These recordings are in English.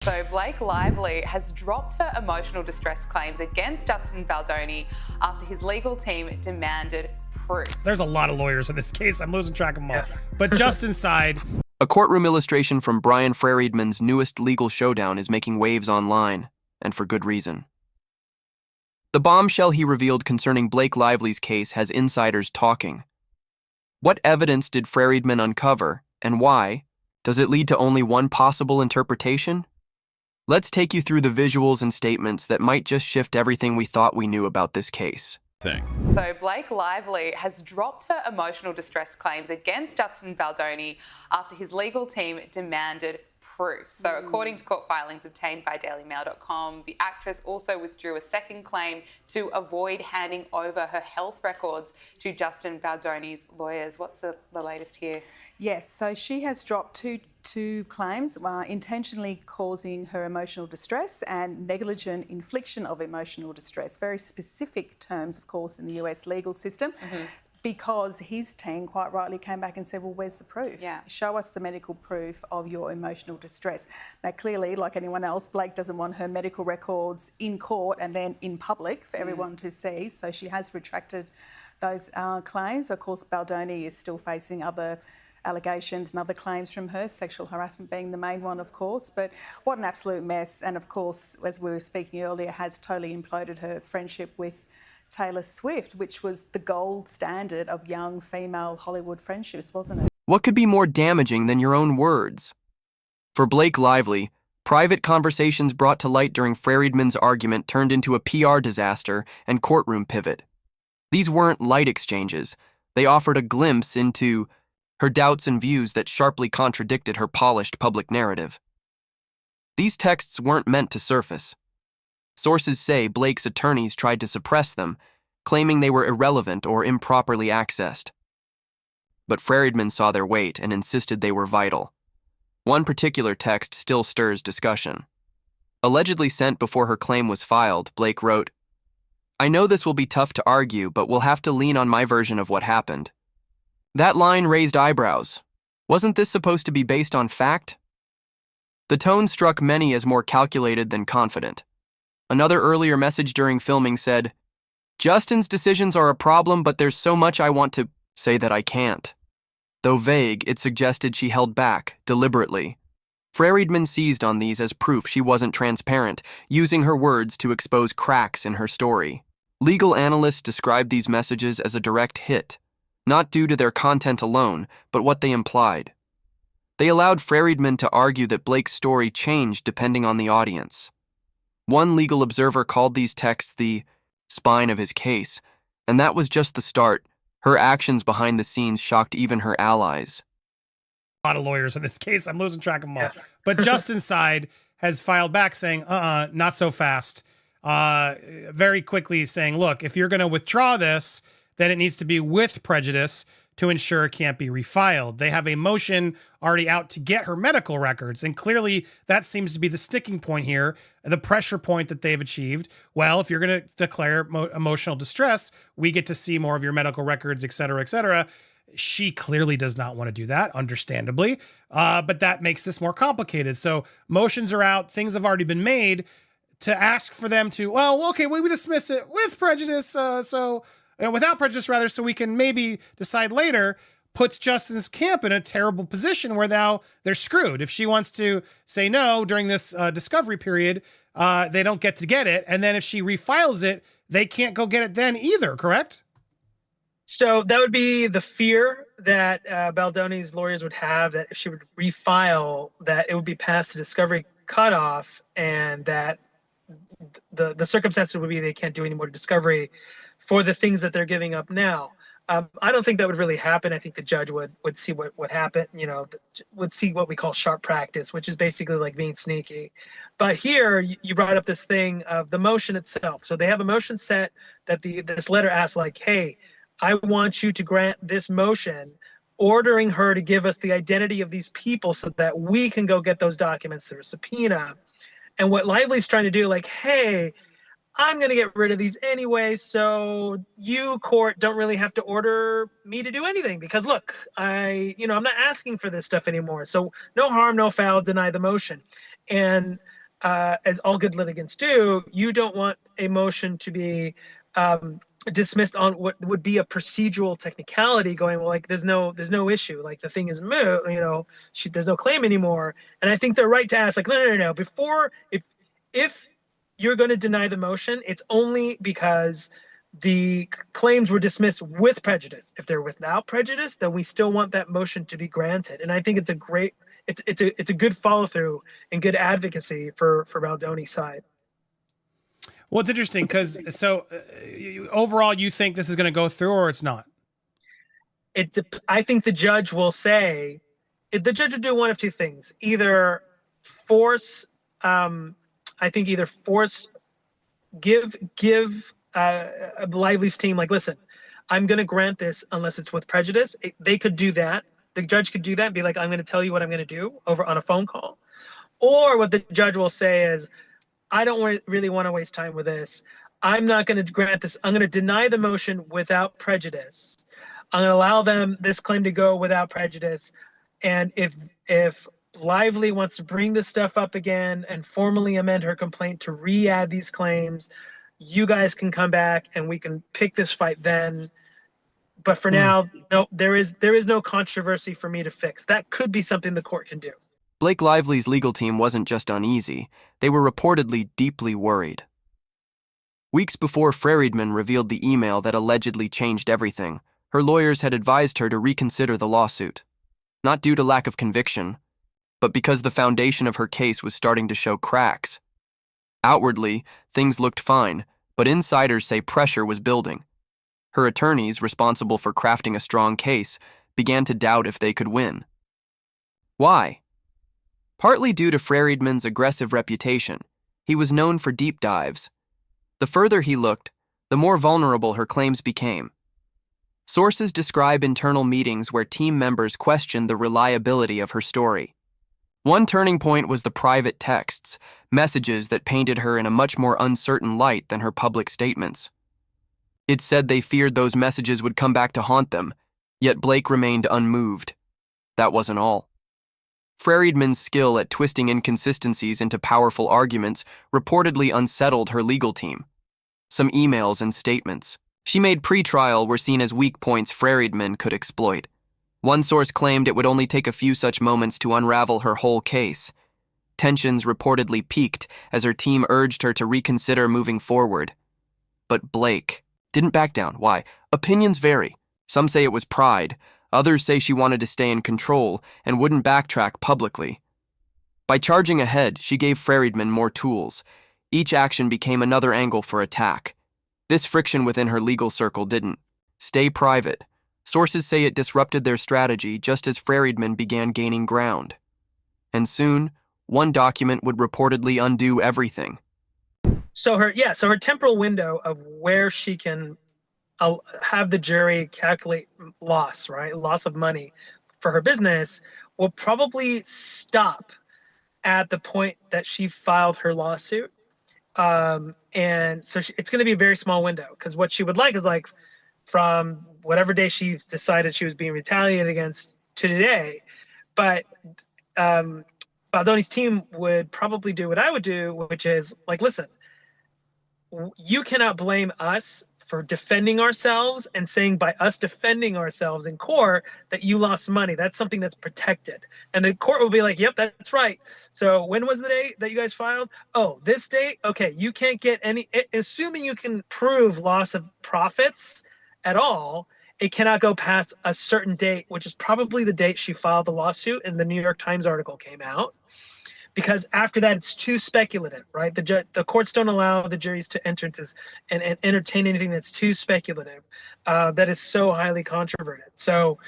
So Blake Lively has dropped her emotional distress claims against Justin Baldoni after his legal team demanded proof. There's a lot of lawyers in this case. I'm losing track of them all. But Justin's side. A courtroom illustration from Bryan Freedman's newest legal showdown is making waves online, and for good reason. The bombshell he revealed concerning Blake Lively's case has insiders talking. What evidence did Freedman uncover, and why? Does it lead to only one possible interpretation? Let's take you through the visuals and statements that might just shift everything we thought we knew about this case. So Blake Lively has dropped her emotional distress claims against Justin Baldoni after his legal team demanded proof. So according to court filings obtained by dailymail.com, the actress also withdrew a second claim to avoid handing over her health records to Justin Baldoni's lawyers. What's the latest here? Yes, so she has dropped two claims, intentionally causing her emotional distress and negligent infliction of emotional distress. Very specific terms, of course, in the US legal system. Because his team quite rightly came back and said, well, where's the proof? Yeah. Show us the medical proof of your emotional distress. Now, clearly, like anyone else, Blake doesn't want her medical records in court and then in public for everyone to see. So she has retracted those claims. Of course, Baldoni is still facing other allegations and other claims from her, sexual harassment being the main one, of course. But what an absolute mess. And of course, as we were speaking earlier, has totally imploded her friendship with Taylor Swift, which was the gold standard of young female Hollywood friendships, wasn't it? What could be more damaging than your own words? For Blake Lively, private conversations brought to light during Freedman's argument turned into a PR disaster and courtroom pivot. These weren't light exchanges. They offered a glimpse into her doubts and views that sharply contradicted her polished public narrative. These texts weren't meant to surface. Sources say Blake's attorneys tried to suppress them, claiming they were irrelevant or improperly accessed. But Freedman saw their weight and insisted they were vital. One particular text still stirs discussion. Allegedly sent before her claim was filed, Blake wrote, "I know this will be tough to argue, but we'll have to lean on my version of what happened." That line raised eyebrows. Wasn't this supposed to be based on fact? The tone struck many as more calculated than confident. Another earlier message during filming said, "Justin's decisions are a problem, but there's so much I want to say that I can't." Though vague, it suggested she held back, deliberately. Freedman seized on these as proof she wasn't transparent, using her words to expose cracks in her story. Legal analysts described these messages as a direct hit, not due to their content alone, but what they implied. They allowed Freedman to argue that Blake's story changed depending on the audience. One legal observer called these texts the spine of his case, and that was just the start. Her actions behind the scenes shocked even her allies. A lot of lawyers in this case. I'm losing track of them all. But Justin's side has filed back saying, not so fast. Very quickly saying, look, if you're going to withdraw this, then it needs to be with prejudice to ensure it can't be refiled. They have a motion already out to get her medical records, and clearly that seems to be the sticking point here, the pressure point that they've achieved. Well, if you're going to declare emotional distress, we get to see more of your medical records, et cetera, et cetera. She clearly does not want to do that, understandably, but that makes this more complicated. So motions are out, things have already been made to ask for them to, well, okay, we dismiss it with prejudice, without prejudice, rather, so we can maybe decide later, puts Justin's camp in a terrible position where now they're screwed. If she wants to say no during this discovery period, they don't get to get it. And then if she refiles it, they can't go get it then either, correct? So that would be the fear that Baldoni's lawyers would have, that if she would refile, that it would be past the discovery cutoff, and that the circumstances would be they can't do any more discovery for the things that they're giving up now. I don't think that would really happen. I think the judge would see what happened, would see what we call sharp practice, which is basically like being sneaky. But here you brought up this thing of the motion itself. So they have a motion set that this letter asks, like, hey, I want you to grant this motion ordering her to give us the identity of these people so that we can go get those documents through a subpoena. And what Lively's trying to do, like, hey, I'm going to get rid of these anyway, so you, court, don't really have to order me to do anything because look, I'm not asking for this stuff anymore. So no harm, no foul, deny the motion. And as all good litigants do, you don't want a motion to be dismissed on what would be a procedural technicality, going, well, like there's no issue, like the thing is moot, there's no claim anymore. And I think they're right to ask, like, no. Before, if you're going to deny the motion, it's only because the claims were dismissed with prejudice. If they're without prejudice, then we still want that motion to be granted. And I think it's a good follow through and good advocacy for Baldoni's side. Well, it's interesting because overall, you think this is going to go through or it's not? I think the judge will say, the judge will do one of two things: either force. Give Lively's team, like, listen, I'm going to grant this unless it's with prejudice. They could do that. The judge could do that and be like, I'm going to tell you what I'm going to do over on a phone call. Or what the judge will say is, I don't really want to waste time with this. I'm not going to grant this. I'm going to deny the motion without prejudice. I'm going to allow them this claim to go without prejudice. And if Lively wants to bring this stuff up again and formally amend her complaint to re-add these claims, you guys can come back and we can pick this fight then. But for now, no, there is no controversy for me to fix. That could be something the court can do. Blake Lively's legal team wasn't just uneasy, they were reportedly deeply worried. Weeks before Freedman revealed the email that allegedly changed everything, her lawyers had advised her to reconsider the lawsuit. Not due to lack of conviction, but because the foundation of her case was starting to show cracks. Outwardly, things looked fine, but insiders say pressure was building. Her attorneys, responsible for crafting a strong case, began to doubt if they could win. Why? Partly due to Freedman's aggressive reputation. He was known for deep dives. The further he looked, the more vulnerable her claims became. Sources describe internal meetings where team members questioned the reliability of her story. One turning point was the private texts, messages that painted her in a much more uncertain light than her public statements. It said they feared those messages would come back to haunt them, yet Blake remained unmoved. That wasn't all. Freedman's skill at twisting inconsistencies into powerful arguments reportedly unsettled her legal team. Some emails and statements she made pre-trial were seen as weak points Freedman could exploit. One source claimed it would only take a few such moments to unravel her whole case. Tensions reportedly peaked as her team urged her to reconsider moving forward. But Blake didn't back down. Why? Opinions vary. Some say it was pride. Others say she wanted to stay in control and wouldn't backtrack publicly. By charging ahead, she gave Freedman more tools. Each action became another angle for attack. This friction within her legal circle didn't stay private. Sources say it disrupted their strategy just as Freedman began gaining ground. And soon, one document would reportedly undo everything. So her temporal window of where she can have the jury calculate loss, right? Loss of money for her business will probably stop at the point that she filed her lawsuit. And so it's going to be a very small window, because what she would like is like from whatever day she decided she was being retaliated against to today. But Baldoni's team would probably do what I would do, which is like, listen, you cannot blame us for defending ourselves and saying by us defending ourselves in court that you lost money. That's something that's protected. And the court will be like, yep, that's right. So when was the date that you guys filed? Oh, this date? Okay, you can't get any, assuming you can prove loss of profits at all, it cannot go past a certain date, which is probably the date she filed the lawsuit and the New York Times article came out. Because after that, it's too speculative, right? The courts don't allow the juries to enter into and entertain anything that's too speculative, that is so highly controverted. So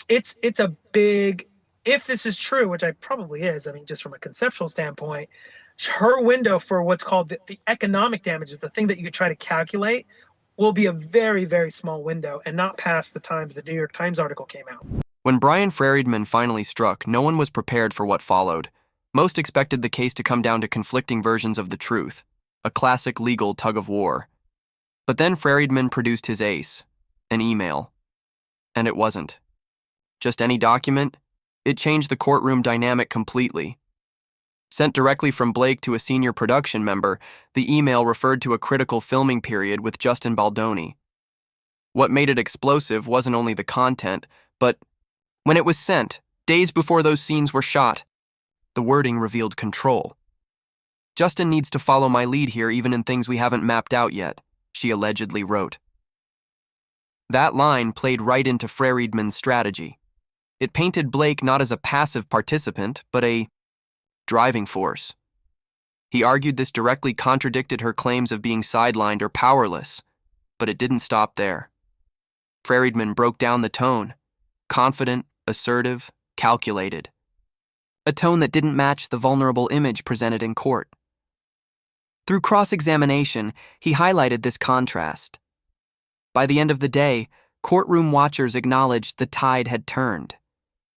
it's a big, if this is true, which I probably is, I mean, just from a conceptual standpoint, her window for what's called the economic damages, the thing that you could try to calculate, will be a very, very small window and not past the time the New York Times article came out. When Bryan Freedman finally struck, no one was prepared for what followed. Most expected the case to come down to conflicting versions of the truth. a classic legal tug-of-war. But then Freedman produced his ace, an email. And it wasn't just any document. It changed the courtroom dynamic completely. Sent directly from Blake to a senior production member, the email referred to a critical filming period with Justin Baldoni. What made it explosive wasn't only the content, but when it was sent, days before those scenes were shot, the wording revealed control. "Justin needs to follow my lead here even in things we haven't mapped out yet," she allegedly wrote. That line played right into Freedman's strategy. It painted Blake not as a passive participant, but a driving force. He argued this directly contradicted her claims of being sidelined or powerless, but it didn't stop there. Freedman broke down the tone, confident, assertive, calculated. A tone that didn't match the vulnerable image presented in court. Through cross-examination, he highlighted this contrast. By the end of the day, courtroom watchers acknowledged the tide had turned.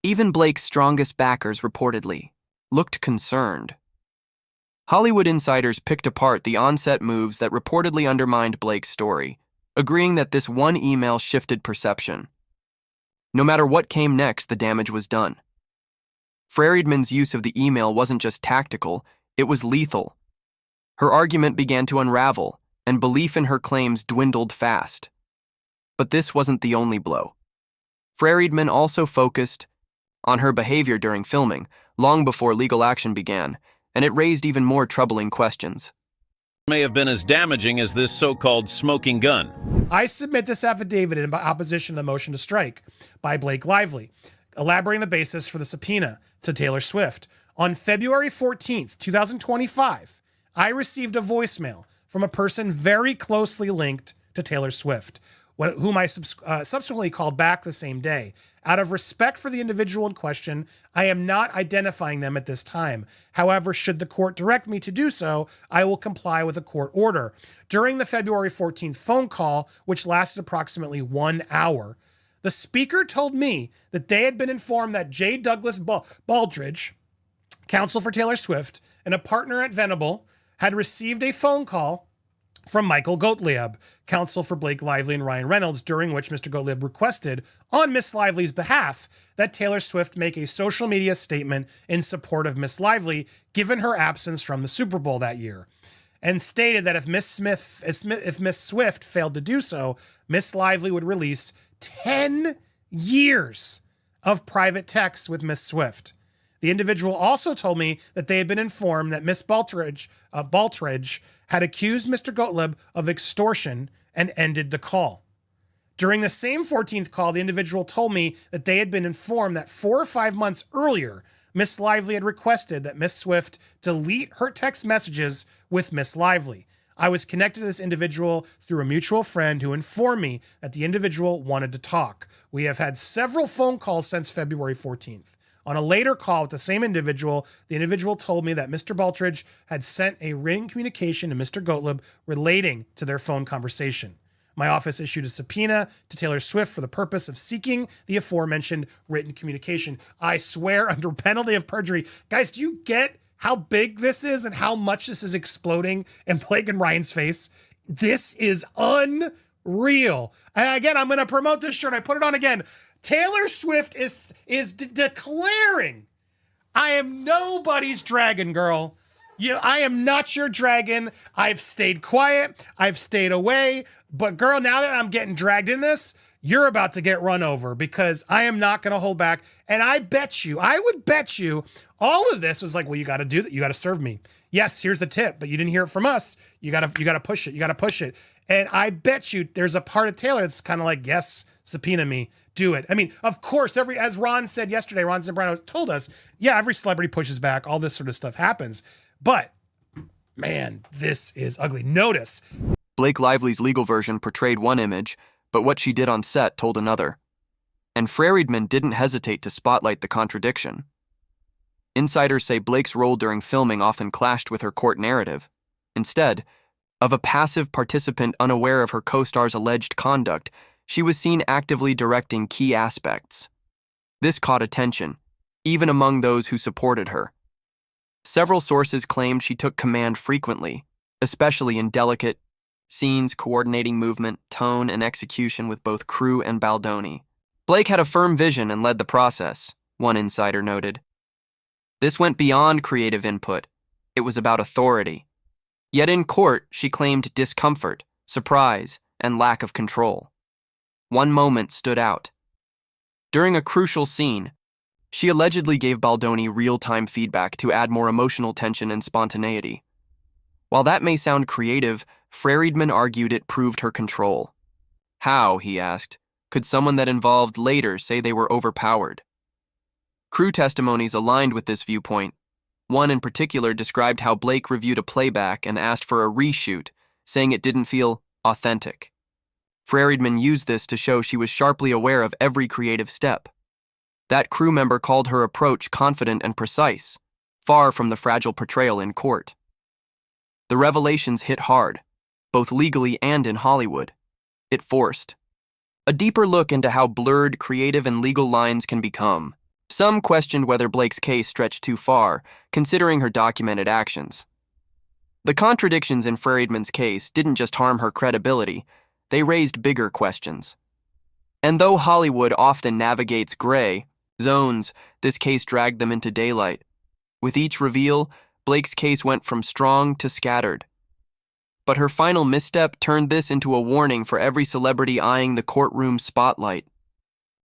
Even Blake's strongest backers reportedly looked concerned. Hollywood insiders picked apart the on-set moves that reportedly undermined Blake's story, agreeing that this one email shifted perception. No matter what came next, the damage was done. Freedman's use of the email wasn't just tactical, it was lethal. Her argument began to unravel, and belief in her claims dwindled fast. But this wasn't the only blow. Freedman also focused on her behavior during filming, long before legal action began, and it raised even more troubling questions. May have been as damaging as this so-called smoking gun. I submit this affidavit in opposition to the motion to strike by Blake Lively, elaborating the basis for the subpoena to Taylor Swift. On February 14th, 2025, I received a voicemail from a person very closely linked to Taylor Swift, whom I subsequently called back the same day. Out of respect for the individual in question, I am not identifying them at this time. However, should the court direct me to do so, I will comply with a court order. During the February 14th phone call, which lasted approximately 1 hour, the speaker told me that they had been informed that J. Douglas Baldridge, counsel for Taylor Swift, and a partner at Venable, had received a phone call from Michael Gottlieb, counsel for Blake Lively and Ryan Reynolds, during which Mr. Gottlieb requested, on Miss Lively's behalf, that Taylor Swift make a social media statement in support of Miss Lively, given her absence from the Super Bowl that year, and stated that if Miss Swift failed to do so, Miss Lively would release 10 years of private texts with Miss Swift. The individual also told me that they had been informed that Miss Baltridge had accused Mr. Gottlieb of extortion and ended the call. During the same 14th call, the individual told me that they had been informed that 4 or 5 months earlier, Miss Lively had requested that Miss Swift delete her text messages with Miss Lively. I was connected to this individual through a mutual friend who informed me that the individual wanted to talk. We have had several phone calls since February 14th. On a later call with the same individual, the individual told me that Mr. Baltridge had sent a written communication to Mr. Gottlieb relating to their phone conversation. My office issued a subpoena to Taylor Swift for the purpose of seeking the aforementioned written communication. I swear under penalty of perjury. Guys, do you get how big this is and how much this is exploding in Blake and Ryan's face? This is unreal. And again, I'm going to promote this shirt. I put it on again. Taylor Swift is declaring, I am nobody's dragon, girl. I am not your dragon. I've stayed quiet. I've stayed away. But girl, now that I'm getting dragged in this, you're about to get run over because I am not going to hold back. And I would bet you all of this was like, well, you got to do that. You got to serve me. Yes, here's the tip, but you didn't hear it from us. You got to push it. You got to push it. And I bet you there's a part of Taylor that's kind of like, yes, subpoena me, do it. I mean, of course, as Ron said yesterday, Ron Zambrano told us, yeah, every celebrity pushes back. All this sort of stuff happens. But man, this is ugly. Notice. Blake Lively's legal version portrayed one image, but what she did on set told another. And Freedman didn't hesitate to spotlight the contradiction. Insiders say Blake's role during filming often clashed with her court narrative. Instead of a passive participant unaware of her co-star's alleged conduct, she was seen actively directing key aspects. This caught attention, even among those who supported her. Several sources claimed she took command frequently, especially in delicate scenes coordinating movement, tone, and execution with both crew and Baldoni. Blake had a firm vision and led the process, one insider noted. This went beyond creative input. It was about authority. Yet in court, she claimed discomfort, surprise, and lack of control. One moment stood out. During a crucial scene, she allegedly gave Baldoni real-time feedback to add more emotional tension and spontaneity. While that may sound creative, Freedman argued it proved her control. How, he asked, could someone that involved later say they were overpowered? Crew testimonies aligned with this viewpoint. One in particular described how Blake reviewed a playback and asked for a reshoot, saying it didn't feel authentic. Freedman used this to show she was sharply aware of every creative step. That crew member called her approach confident and precise, far from the fragile portrayal in court. The revelations hit hard, both legally and in Hollywood. It forced a deeper look into how blurred creative and legal lines can become. Some questioned whether Blake's case stretched too far, considering her documented actions. The contradictions in Freedman's case didn't just harm her credibility, they raised bigger questions. And though Hollywood often navigates gray zones, this case dragged them into daylight. With each reveal, Blake's case went from strong to scattered. But her final misstep turned this into a warning for every celebrity eyeing the courtroom spotlight.